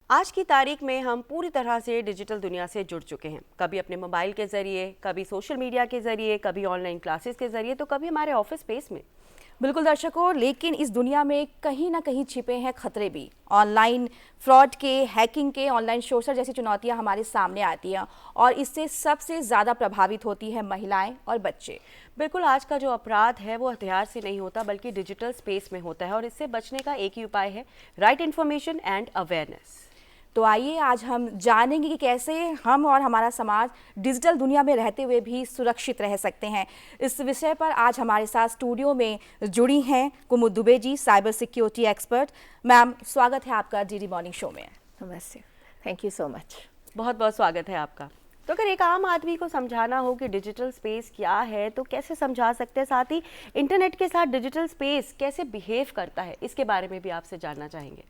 आज की तारीख में हम पूरी तरह से डिजिटल दुनिया से जुड़ चुके हैं। कभी अपने मोबाइल के ज़रिए, कभी सोशल मीडिया के ज़रिए, कभी ऑनलाइन क्लासेस के ज़रिए, तो कभी हमारे ऑफिस स्पेस में। बिल्कुल दर्शकों, लेकिन इस दुनिया में कहीं ना कहीं छिपे हैं खतरे भी। ऑनलाइन फ्रॉड के, हैकिंग के, ऑनलाइन शोषण जैसी चुनौतियां हमारे सामने आती हैं और इससे सबसे ज़्यादा प्रभावित होती है महिलाएं और बच्चे। बिल्कुल, आज का जो अपराध है वो हथियार से नहीं होता बल्कि डिजिटल स्पेस में होता है और इससे बचने का एक ही उपाय है, राइट इन्फॉर्मेशन एंड अवेयरनेस। तो आइए आज हम जानेंगे कि कैसे हम और हमारा समाज डिजिटल दुनिया में रहते हुए भी सुरक्षित रह सकते हैं। इस विषय पर आज हमारे साथ स्टूडियो में जुड़ी हैं कुमुद Dubey ji, cyber security expert. Ma'am, स्वागत है आपका डीडी मॉर्निंग शो में। नमस्ते, थैंक यू सो मच। बहुत बहुत स्वागत है आपका। तो अगर एक आम आदमी को समझाना हो कि डिजिटल स्पेस क्या है तो कैसे समझा सकते हैं, साथ ही इंटरनेट के साथ डिजिटल स्पेस कैसे बिहेव करता है, इसके बारे में भी आपसे जानना चाहेंगे।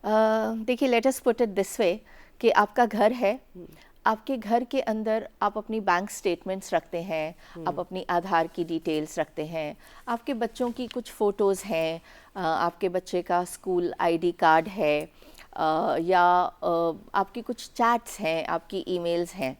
देखिए, let us put it this way कि आपका घर है, आपके घर के अंदर आप अपनी बैंक स्टेटमेंट्स रखते हैं, आप अपनी आधार की डिटेल्स रखते हैं, आपके बच्चों की कुछ फ़ोटोज़ हैं, आपके बच्चे का स्कूल आईडी कार्ड है, या आपकी कुछ चैट्स हैं, आपकी ईमेल्स हैं।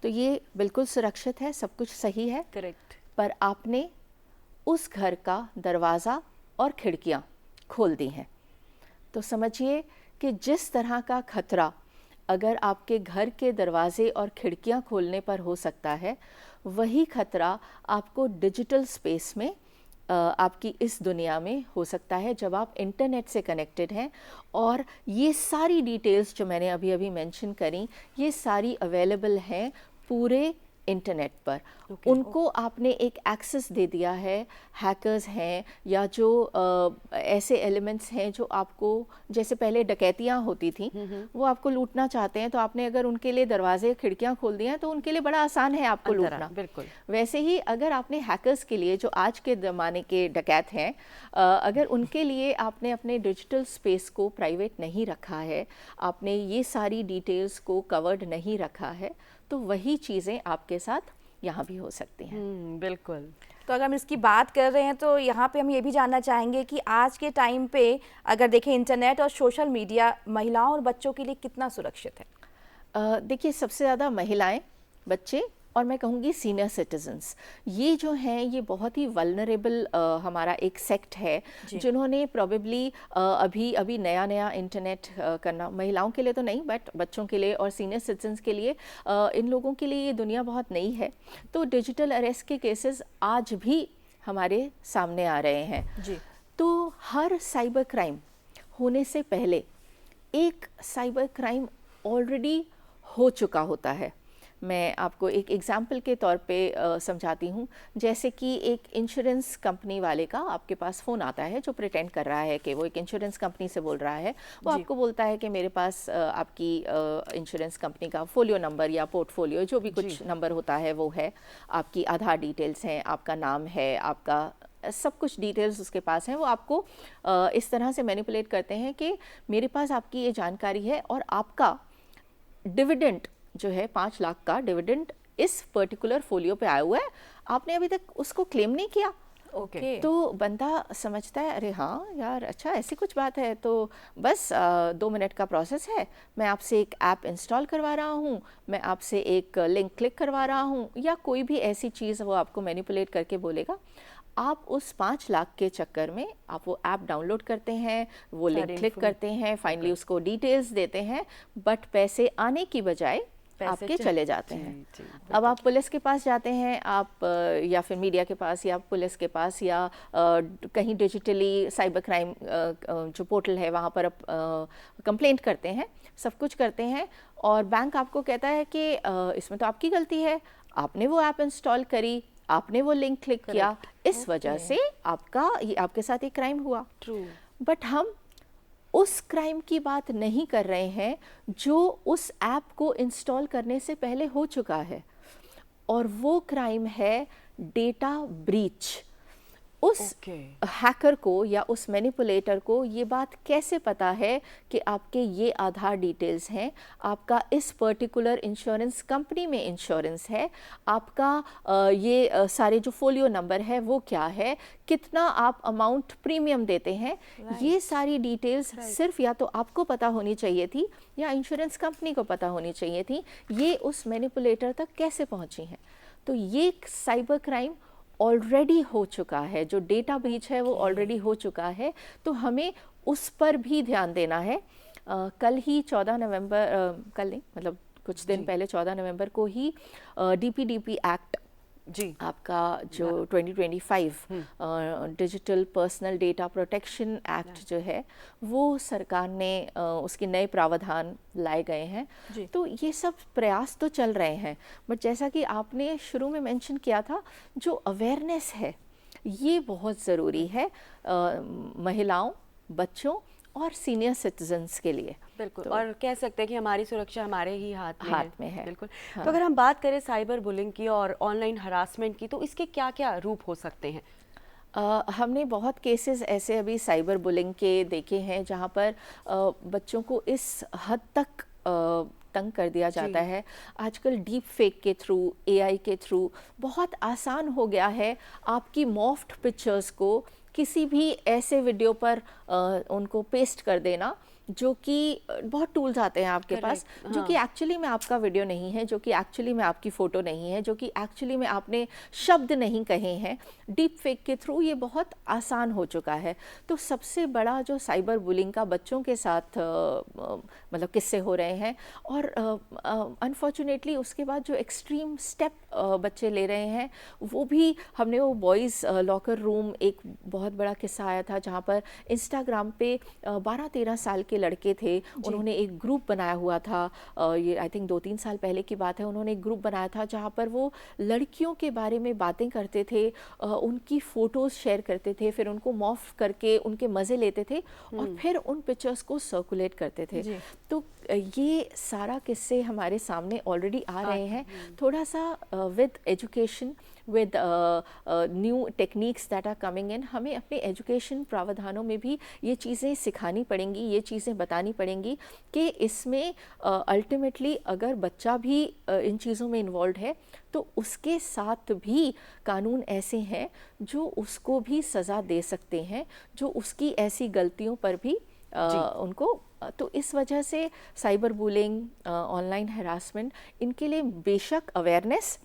तो ये बिल्कुल सुरक्षित है, सब कुछ सही है। करेक्ट। पर आपने उस घर का दरवाज़ा और खिड़कियाँ खोल दी हैं। तो समझिए कि जिस तरह का खतरा अगर आपके घर के दरवाजे और खिड़कियां खोलने पर हो सकता है, वही खतरा आपको डिजिटल स्पेस में आपकी इस दुनिया में हो सकता है जब आप इंटरनेट से कनेक्टेड हैं। और ये सारी डिटेल्स जो मैंने अभी अभी मेंशन करी, ये सारी अवेलेबल हैं पूरे इंटरनेट पर। उनको आपने एक एक्सेस दे दिया है, हैकर्स हैं या जो ऐसे एलिमेंट्स हैं जो आपको, जैसे पहले डकैतियाँ होती थी, वो आपको लूटना चाहते हैं, तो आपने अगर उनके लिए दरवाजे खिड़कियाँ खोल दी हैं तो उनके लिए बड़ा आसान है आपको लूटना। बिल्कुल। वैसे ही अगर आपने हैकर्स के लिए, जो आज के ज़माने के डकैत हैं, अगर उनके लिए आपने अपने डिजिटल स्पेस को प्राइवेट नहीं रखा है, आपने ये सारी डिटेल्स को कवर्ड नहीं रखा है, तो वही चीज़ें आपके साथ यहाँ भी हो सकती हैं। बिल्कुल। तो अगर हम इसकी बात कर रहे हैं तो यहाँ पे हम ये भी जानना चाहेंगे कि आज के टाइम पे अगर देखें, इंटरनेट और सोशल मीडिया महिलाओं और बच्चों के लिए कितना सुरक्षित है? देखिए, सबसे ज़्यादा महिलाएं, बच्चे और मैं कहूँगी सीनियर सिटीजन्स, ये जो हैं ये बहुत ही वल्नरेबल हमारा एक सेक्ट है, जिन्होंने प्रोबेबली अभी अभी नया नया इंटरनेट करना, महिलाओं के लिए तो नहीं बट बच्चों के लिए और सीनियर सिटीजन्स के लिए, इन लोगों के लिए ये दुनिया बहुत नई है। तो डिजिटल अरेस्ट के केसेस आज भी हमारे सामने आ रहे हैं जी। तो हर साइबर क्राइम होने से पहले एक साइबर क्राइम ऑलरेडी हो चुका होता है। मैं आपको एक एग्जाम्पल के तौर पे समझाती हूँ। जैसे कि एक इंश्योरेंस कंपनी वाले का आपके पास फ़ोन आता है जो प्रिटेंड कर रहा है कि वो एक इंश्योरेंस कंपनी से बोल रहा है। वो आपको बोलता है कि मेरे पास आपकी इंश्योरेंस कंपनी का फोलियो नंबर या पोर्टफोलियो जो भी कुछ नंबर होता है वो है, आपकी आधार डिटेल्स हैं, आपका नाम है, आपका सब कुछ डिटेल्स उसके पास हैं। वो आपको इस तरह से मैनिपुलेट करते हैं कि मेरे पास आपकी ये जानकारी है और आपका डिविडेंड जो है 5 लाख का डिविडेंड इस पर्टिकुलर फोलियो पे आया हुआ है, आपने अभी तक उसको क्लेम नहीं किया। ओके। तो बंदा समझता है, अरे हाँ यार, अच्छा ऐसी कुछ बात है, तो बस 2 मिनट का प्रोसेस है, मैं आपसे एक ऐप इंस्टॉल करवा रहा हूँ, मैं आपसे एक लिंक क्लिक करवा रहा हूँ, या कोई भी ऐसी चीज़ वो आपको मैनिपुलेट करके बोलेगा। आप उस 5 लाख के चक्कर में आप वो ऐप डाउनलोड करते हैं, वो लिंक क्लिक करते हैं, फाइनली उसको डिटेल्स देते हैं, बट पैसे आने की बजाय आपके चले जाते हैं। अब आप पुलिस के पास जाते हैं, आप या फिर मीडिया के पास या पुलिस के पास या कहीं डिजिटली साइबर क्राइम जो पोर्टल है वहाँ पर आप कंप्लेंट करते हैं, सब कुछ करते हैं, और बैंक आपको कहता है कि इसमें तो आपकी गलती है, आपने वो ऐप इंस्टॉल करी, आपने वो लिंक क्लिक किया, इस वजह से आपके साथ एक क्राइम हुआ। बट हम उस क्राइम की बात नहीं कर रहे हैं जो उस ऐप को इंस्टॉल करने से पहले हो चुका है, और वो क्राइम है डेटा ब्रीच। उस हैकर को या उस मैनिपुलेटर को ये बात कैसे पता है कि आपके ये आधार डिटेल्स हैं, आपका इस पर्टिकुलर इंश्योरेंस कंपनी में इंश्योरेंस है, आपका ये सारे जो फोलियो नंबर है वो क्या है, कितना आप अमाउंट प्रीमियम देते हैं, ये सारी डिटेल्स सिर्फ या तो आपको पता होनी चाहिए थी या इंश्योरेंस कंपनी को पता होनी चाहिए थी। ये उस मैनिपुलेटर तक कैसे पहुंची हैं? तो ये साइबर क्राइम ऑलरेडी हो चुका है, जो डेटा ब्रीच है वो ऑलरेडी हो चुका है, तो हमें उस पर भी ध्यान देना है। कल ही 14 नवंबर, कल नहीं मतलब कुछ दिन पहले 14 नवंबर को ही DPDP एक्ट जी आपका जो 2025 digital personal data protection act जो है वो सरकार ने उसके नए प्रावधान लाए गए हैं। तो ये सब प्रयास तो चल रहे हैं, बट जैसा कि आपने शुरू में मेंशन किया था, जो अवेयरनेस है ये बहुत ज़रूरी है महिलाओं, बच्चों और सीनियर सिटीजन्स के लिए। बिल्कुल, और कह सकते हैं कि हमारी सुरक्षा हमारे ही हाथ में है। बिल्कुल। हाँ। तो अगर हम बात करें साइबर बुलिंग की और ऑनलाइन हरासमेंट की, तो इसके क्या क्या रूप हो सकते हैं? हमने बहुत केसेस ऐसे अभी साइबर बुलिंग के देखे हैं जहाँ पर बच्चों को इस हद तक तंग कर दिया जाता है। आजकल डीप फेक के थ्रू, AI के थ्रू बहुत आसान हो गया है आपकी मॉफ्ड पिक्चर्स को किसी भी ऐसे वीडियो पर उनको पेस्ट कर देना, जो कि बहुत टूल्स आते हैं आपके पास, जो कि एक्चुअली में आपका वीडियो नहीं है, जो कि एक्चुअली में आपकी फ़ोटो नहीं है, जो कि एक्चुअली में आपने शब्द नहीं कहे हैं। डीप फेक के थ्रू ये बहुत आसान हो चुका है। तो सबसे बड़ा जो साइबर बुलिंग का बच्चों के साथ मतलब किस्से हो रहे हैं, और अनफॉर्चुनेटली उसके बाद जो एक्सट्रीम स्टेप बच्चे ले रहे हैं, वो भी हमने वो बॉयज़ लॉकर रूम, एक बहुत बड़ा किस्सा आया था जहाँ पर इंस्टाग्राम पे 12-13 साल के लड़के थे, उन्होंने एक ग्रुप बनाया हुआ था। ये आई थिंक 2-3 साल पहले की बात है। उन्होंने एक ग्रुप बनाया था जहाँ पर वो लड़कियों के बारे में बातें करते थे, उनकी फ़ोटोज़ शेयर करते थे, फिर उनको मॉफ करके उनके मज़े लेते थे और फिर उन पिक्चर्स को सर्कुलेट करते थे। तो ये सारा किस्से हमारे सामने ऑलरेडी आ रहे हैं। थोड़ा सा with education, with new techniques that are coming in, हमें अपने एजुकेशन प्रावधानों में भी ये चीज़ें सिखानी पड़ेंगी, ये चीज़ें बतानी पड़ेंगी कि इसमें अल्टीमेटली अगर बच्चा भी इन चीज़ों में इन्वॉल्व है तो उसके साथ भी कानून ऐसे हैं जो उसको भी सज़ा दे सकते हैं, जो उसकी ऐसी गलतियों पर भी उनको। तो इस वजह से साइबर बुलिंग, ऑनलाइन हैरासमेंट, इनके लिए बेशक अवेयरनेस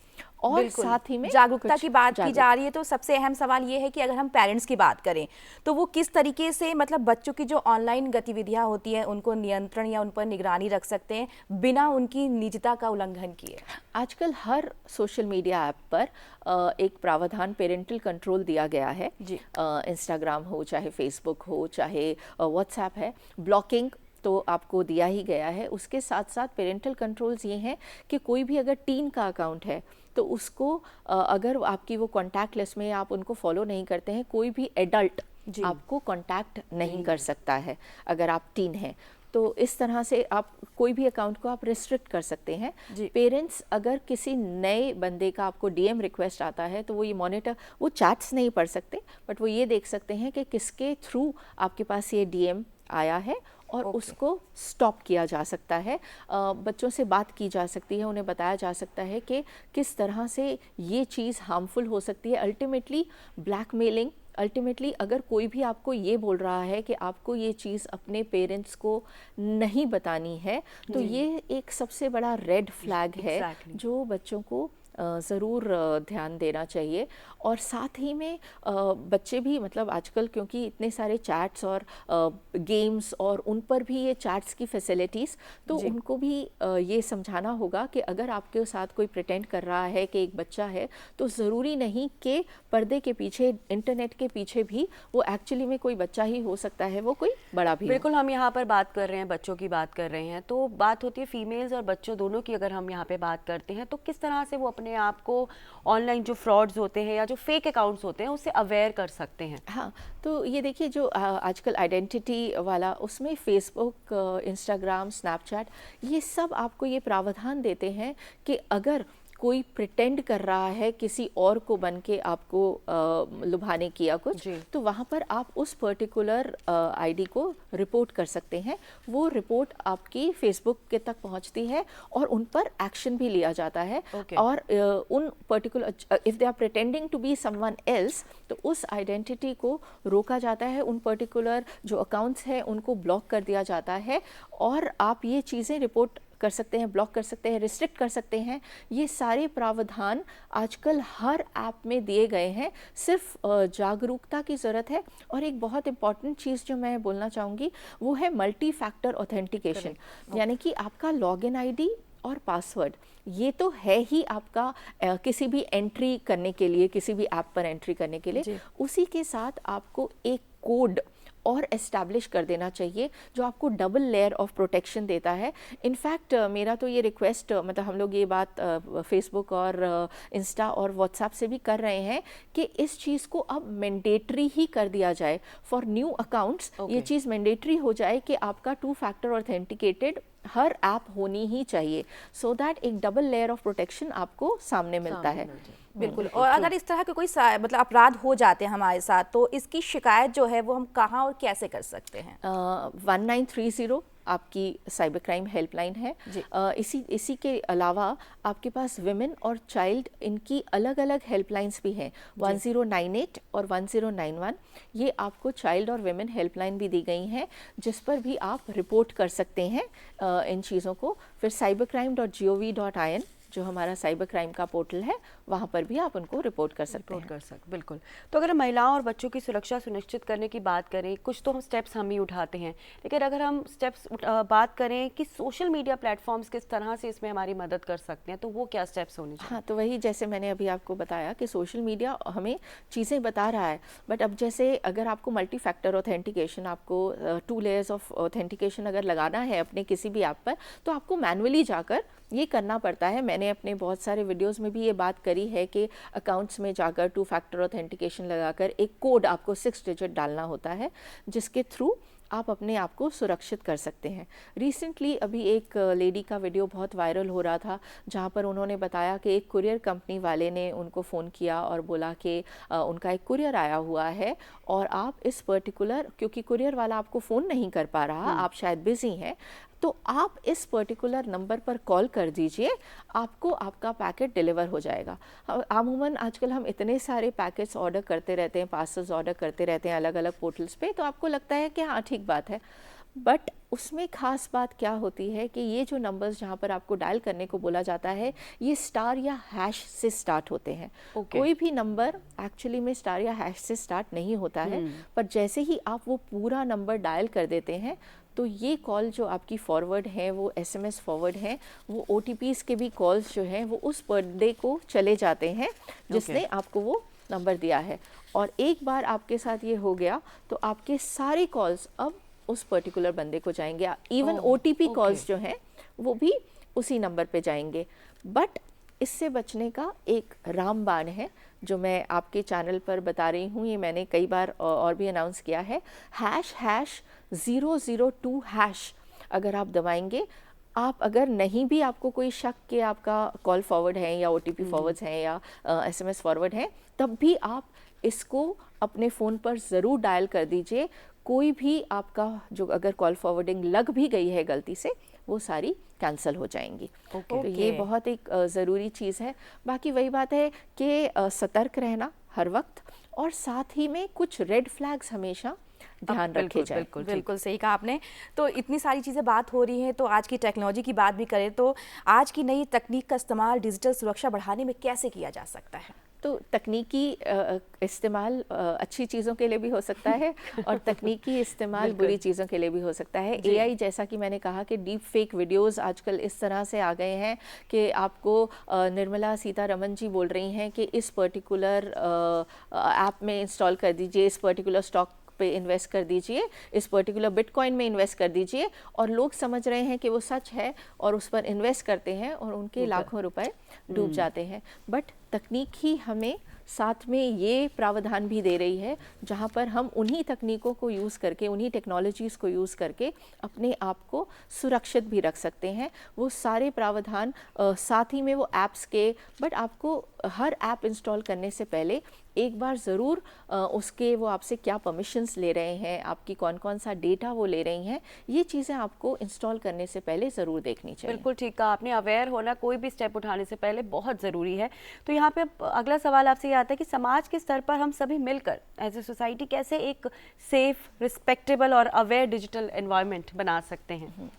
और साथ ही में जागरूकता की बात की जा रही है। तो सबसे अहम सवाल ये है कि अगर हम पेरेंट्स की बात करें तो वो किस तरीके से मतलब बच्चों की जो ऑनलाइन गतिविधियां होती हैं उनको नियंत्रण या उन पर निगरानी रख सकते हैं बिना उनकी निजता का उल्लंघन किए। आजकल हर सोशल मीडिया ऐप पर एक प्रावधान पेरेंटल कंट्रोल दिया गया है। इंस्टाग्राम हो, चाहे फेसबुक हो, चाहे व्हाट्सएप है, ब्लॉकिंग तो आपको दिया ही गया है। उसके साथ साथ पेरेंटल कंट्रोल्स ये हैं कि कोई भी अगर टीन का अकाउंट है तो उसको अगर आपकी वो कॉन्टैक्ट लिस्ट में आप उनको फॉलो नहीं करते हैं, कोई भी एडल्ट आपको कॉन्टैक्ट नहीं कर सकता है अगर आप टीन हैं। तो इस तरह से आप कोई भी अकाउंट को आप रिस्ट्रिक्ट कर सकते हैं। पेरेंट्स अगर किसी नए बंदे का आपको DM रिक्वेस्ट आता है तो वो ये मॉनिटर, वो चैट्स नहीं पढ़ सकते, बट वो ये देख सकते हैं कि किसके थ्रू आपके पास ये DM आया है और उसको स्टॉप किया जा सकता है। बच्चों से बात की जा सकती है, उन्हें बताया जा सकता है कि किस तरह से ये चीज़ हार्मफुल हो सकती है। अल्टीमेटली ब्लैकमेलिंग, अल्टीमेटली अगर कोई भी आपको ये बोल रहा है कि आपको ये चीज़ अपने पेरेंट्स को नहीं बतानी है, तो ये एक सबसे बड़ा रेड फ्लैग है जो बच्चों को ज़रूर ध्यान देना चाहिए। और साथ ही में बच्चे भी मतलब आजकल क्योंकि इतने सारे चैट्स और गेम्स और उन पर भी ये चैट्स की फैसिलिटीज़, तो उनको भी ये समझाना होगा कि अगर आपके साथ कोई प्रिटेंड कर रहा है कि एक बच्चा है, तो ज़रूरी नहीं कि पर्दे के पीछे, इंटरनेट के पीछे भी वो एक्चुअली में कोई बच्चा ही हो सकता है, वो कोई बड़ा भी। बिल्कुल, हम यहाँ पर बात कर रहे हैं, बच्चों की बात कर रहे हैं, तो बात होती है फीमेल्स और बच्चों दोनों की। अगर हम यहाँ पे बात करते हैं तो किस तरह से वो अपने आप को ऑनलाइन जो फ्रॉड्स होते हैं या जो फेक अकाउंट्स होते हैं उससे अवेयर कर सकते हैं? हाँ, तो ये देखिए जो आजकल आइडेंटिटी वाला, उसमें फेसबुक, इंस्टाग्राम, स्नैपचैट, ये सब आपको ये प्रावधान देते हैं कि अगर कोई प्रिटेंड कर रहा है किसी और को बन के आपको लुभाने की या कुछ, तो वहाँ पर आप उस पर्टिकुलर आईडी को रिपोर्ट कर सकते हैं। वो रिपोर्ट आपकी फेसबुक के तक पहुँचती है और उन पर एक्शन भी लिया जाता है। और उन particular if they are pretending to be someone else, तो उस आइडेंटिटी को रोका जाता है, उन पर्टिकुलर जो अकाउंट्स हैं उनको ब्लॉक कर दिया जाता है। और आप ये चीज़ें रिपोर्ट कर सकते हैं, ब्लॉक कर सकते हैं, रिस्ट्रिक्ट कर सकते हैं। ये सारे प्रावधान आजकल हर ऐप में दिए गए हैं, सिर्फ जागरूकता की ज़रूरत है। और एक बहुत इंपॉर्टेंट चीज़ जो मैं बोलना चाहूँगी वो है मल्टी फैक्टर ऑथेंटिकेशन, यानी कि आपका लॉगिन आईडी और पासवर्ड ये तो है ही आपका किसी भी एंट्री करने के लिए, किसी भी ऐप पर एंट्री करने के लिए, उसी के साथ आपको एक कोड और एस्टैब्लिश कर देना चाहिए जो आपको डबल लेयर ऑफ प्रोटेक्शन देता है। इनफैक्ट मेरा तो ये रिक्वेस्ट, मतलब हम लोग ये बात फेसबुक और इंस्टा और व्हाट्सएप से भी कर रहे हैं कि इस चीज़ को अब मैंडेटरी ही कर दिया जाए फॉर न्यू अकाउंट्स। ये चीज़ मैंडेटरी हो जाए कि आपका 2 फैक्टर ऑथेंटिकेटेड हर ऐप होनी ही चाहिए, सो दैट एक डबल लेयर ऑफ प्रोटेक्शन आपको सामने मिलता है। बिल्कुल। और अगर इस तरह के कोई मतलब अपराध हो जाते हैं हमारे साथ, तो इसकी शिकायत जो है वो हम कहाँ और कैसे कर सकते हैं? 1930 आपकी साइबर क्राइम हेल्पलाइन है। इसी के अलावा आपके पास विमेन और चाइल्ड, इनकी अलग अलग हेल्पलाइंस भी हैं, 1098 और 1091। ये आपको चाइल्ड और विमेन हेल्पलाइन भी दी गई हैं, जिस पर भी आप रिपोर्ट कर सकते हैं इन चीज़ों को। फिर cybercrime.gov.in जो हमारा साइबर क्राइम का पोर्टल है, वहाँ पर भी आप उनको रिपोर्ट कर सकते हैं। बिल्कुल। तो अगर महिलाओं और बच्चों की सुरक्षा सुनिश्चित करने की बात करें, कुछ तो हम स्टेप्स हम ही उठाते हैं, लेकिन अगर हम स्टेप्स बात करें कि सोशल मीडिया प्लेटफॉर्म्स किस तरह से इसमें हमारी मदद कर सकते हैं, तो वो क्या स्टेप्स होने चाहिए? हाँ, तो वही जैसे मैंने अभी आपको बताया कि सोशल मीडिया हमें चीज़ें बता रहा है, बट अब जैसे अगर आपको मल्टी फैक्टर ऑथेंटिकेशन, आपको 2 लेयर्स ऑफ ऑथेंटिकेशन अगर लगाना है अपने किसी भी ऐप पर, तो आपको मैनुअली जाकर ये करना पड़ता है। मैंने अपने बहुत सारे वीडियोस में भी ये बात करी है कि अकाउंट्स में जाकर 2 फैक्टर ऑथेंटिकेशन लगाकर एक कोड आपको 6 डिजिट डालना होता है, जिसके थ्रू आप अपने आप को सुरक्षित कर सकते हैं। रिसेंटली अभी एक लेडी का वीडियो बहुत वायरल हो रहा था, जहां पर उन्होंने बताया कि एक कुरियर कंपनी वाले ने उनको फ़ोन किया और बोला कि उनका एक कुरियर आया हुआ है और आप इस पर्टिकुलर, क्योंकि कुरियर वाला आपको फ़ोन नहीं कर पा रहा, आप शायद बिज़ी हैं, तो आप इस पर्टिकुलर नंबर पर कॉल कर दीजिए, आपको आपका पैकेट डिलीवर हो जाएगा। अमूमन आजकल हम इतने सारे पैकेट्स ऑर्डर करते रहते हैं, पार्सल्स ऑर्डर करते रहते हैं अलग अलग पोर्टल्स पे, तो आपको लगता है कि हाँ ठीक बात है, बट उसमें ख़ास बात क्या होती है कि ये जो नंबर्स जहाँ पर आपको डायल करने को बोला जाता है, ये स्टार या हैश से स्टार्ट होते हैं। कोई भी नंबर एक्चुअली में स्टार या हैश से स्टार्ट नहीं होता है, पर जैसे ही आप वो पूरा नंबर डायल कर देते हैं, तो ये कॉल जो आपकी फॉरवर्ड है, वो SMS फॉरवर्ड है, वो OTPs के भी कॉल्स जो हैं वो उस बंदे को चले जाते हैं जिसने आपको वो नंबर दिया है। और एक बार आपके साथ ये हो गया तो आपके सारे कॉल्स अब उस पर्टिकुलर बंदे को जाएंगे। इवन OTP कॉल्स जो हैं वो भी उसी नंबर पे जाएंगे। बट इससे बचने का एक रामबाण है जो मैं आपके चैनल पर बता रही हूँ, ये मैंने कई बार और भी अनाउंस किया है। ##002# अगर आप दबाएंगे, आप अगर नहीं भी आपको कोई शक कि आपका कॉल फॉरवर्ड है या OTP फॉरवर्ड्स हैं या SMS फॉरवर्ड है, तब भी आप इसको अपने फ़ोन पर ज़रूर डायल कर दीजिए। कोई भी आपका जो अगर कॉल फॉरवर्डिंग लग भी गई है गलती से, वो सारी कैंसिल हो जाएंगी। तो ये बहुत एक ज़रूरी चीज़ है। बाकी वही बात है कि सतर्क रहना हर वक्त, और साथ ही में कुछ रेड फ्लैग्स हमेशा ध्यान रखे जाए। बिल्कुल सही कहा आपने। तो इतनी सारी चीज़ें बात हो रही हैं, तो आज की टेक्नोलॉजी की बात भी करें तो आज की नई तकनीक का इस्तेमाल डिजिटल सुरक्षा बढ़ाने में कैसे किया जा सकता है? तो तकनीकी इस्तेमाल अच्छी चीज़ों के लिए भी हो सकता है और तकनीकी इस्तेमाल बुरी चीज़ों के लिए भी हो सकता है। AI, जैसा कि मैंने कहा कि डीप फेक वीडियोज़ आजकल इस तरह से आ गए हैं कि आपको निर्मला सीतारमण जी बोल रही हैं कि इस पर्टिकुलर ऐप में इंस्टॉल कर दीजिए, इस पर्टिकुलर स्टॉक पे इन्वेस्ट कर दीजिए, इस पर्टिकुलर बिटकॉइन में इन्वेस्ट कर दीजिए, और लोग समझ रहे हैं कि वो सच है और उस पर इन्वेस्ट करते हैं और उनके लाखों रुपए डूब जाते हैं। बट तकनीक ही हमें साथ में ये प्रावधान भी दे रही है जहाँ पर हम उन्हीं तकनीकों को यूज़ करके, उन्हीं टेक्नोलॉजीज़ को यूज़ करके अपने आप को सुरक्षित भी रख सकते हैं। वो सारे प्रावधान साथ ही में वो ऐप्स के, बट आपको हर ऐप इंस्टॉल करने से पहले एक बार ज़रूर उसके वो आपसे क्या परमिशंस ले रहे हैं, आपकी कौन कौन सा डेटा वो ले रही हैं, ये चीज़ें आपको इंस्टॉल करने से पहले ज़रूर देखनी चाहिए। बिल्कुल ठीक कहा आपने, अवेयर होना कोई भी स्टेप उठाने से पहले बहुत ज़रूरी है। तो यहाँ पे अगला सवाल आपसे ये आता है कि समाज के स्तर पर हम सभी मिलकर एज ए सोसाइटी कैसे एक सेफ, रिस्पेक्टेबल और अवेयर डिजिटल एनवायरनमेंट बना सकते हैं?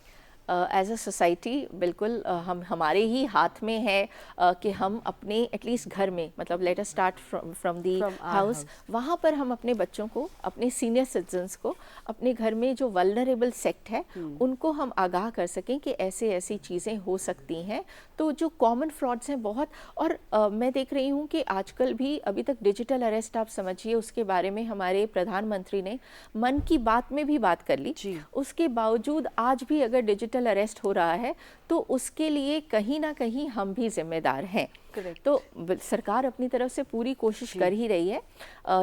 एज अ सोसाइटी बिल्कुल हमारे ही हाथ में है कि हम अपने एटलीस्ट घर में, मतलब let us start from the house, वहाँ पर हम अपने बच्चों को, अपने सीनियर सिटीजन्स को, अपने घर में जो वल्नरेबल सेक्ट है उनको हम आगाह कर सकें कि ऐसे ऐसी चीज़ें हो सकती हैं। तो जो कॉमन फ्रॉड्स हैं बहुत, और मैं देख रही हूँ कि आजकल भी अभी तक डिजिटल अरेस्ट आप समझिए, उसके बारे में हमारे प्रधानमंत्री ने मन की बात में भी बात कर ली। उसके बावजूद आज भी अगर डिजिटल अरेस्ट हो रहा है तो उसके लिए कहीं ना कहीं हम भी जिम्मेदार हैं। तो सरकार अपनी तरफ से पूरी कोशिश कर ही रही है।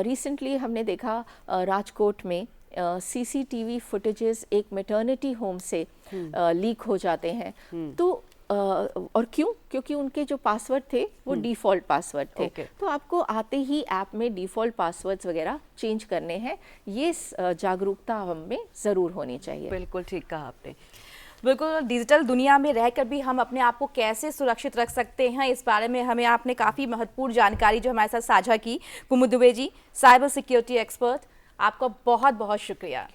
रिसेंटली हमने देखा राजकोट में सीसीटीवी फुटेजेस एक मैटरनिटी होम से लीक हो जाते हैं। तो और क्यों? क्योंकि उनके जो पासवर्ड थे वो डिफ़ॉल्ट पासवर्ड थे। तो आपको आते ही ऐप में डिफ़ॉल्ट पासवर्ड्स वगैरह चेंज करने हैं। ये जागरूकता हम में ज़रूर होनी चाहिए। बिल्कुल ठीक कहा आपने। बिल्कुल, डिजिटल दुनिया में रहकर भी हम अपने आप को कैसे सुरक्षित रख सकते हैं, इस बारे में हमें आपने काफ़ी महत्वपूर्ण जानकारी जो हमारे साथ साझा की। कुमुद Dubey ji, cyber security expert, आपका बहुत बहुत शुक्रिया।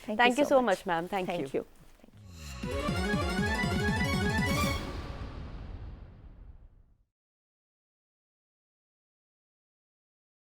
Thank you so much ma'am. Thank you.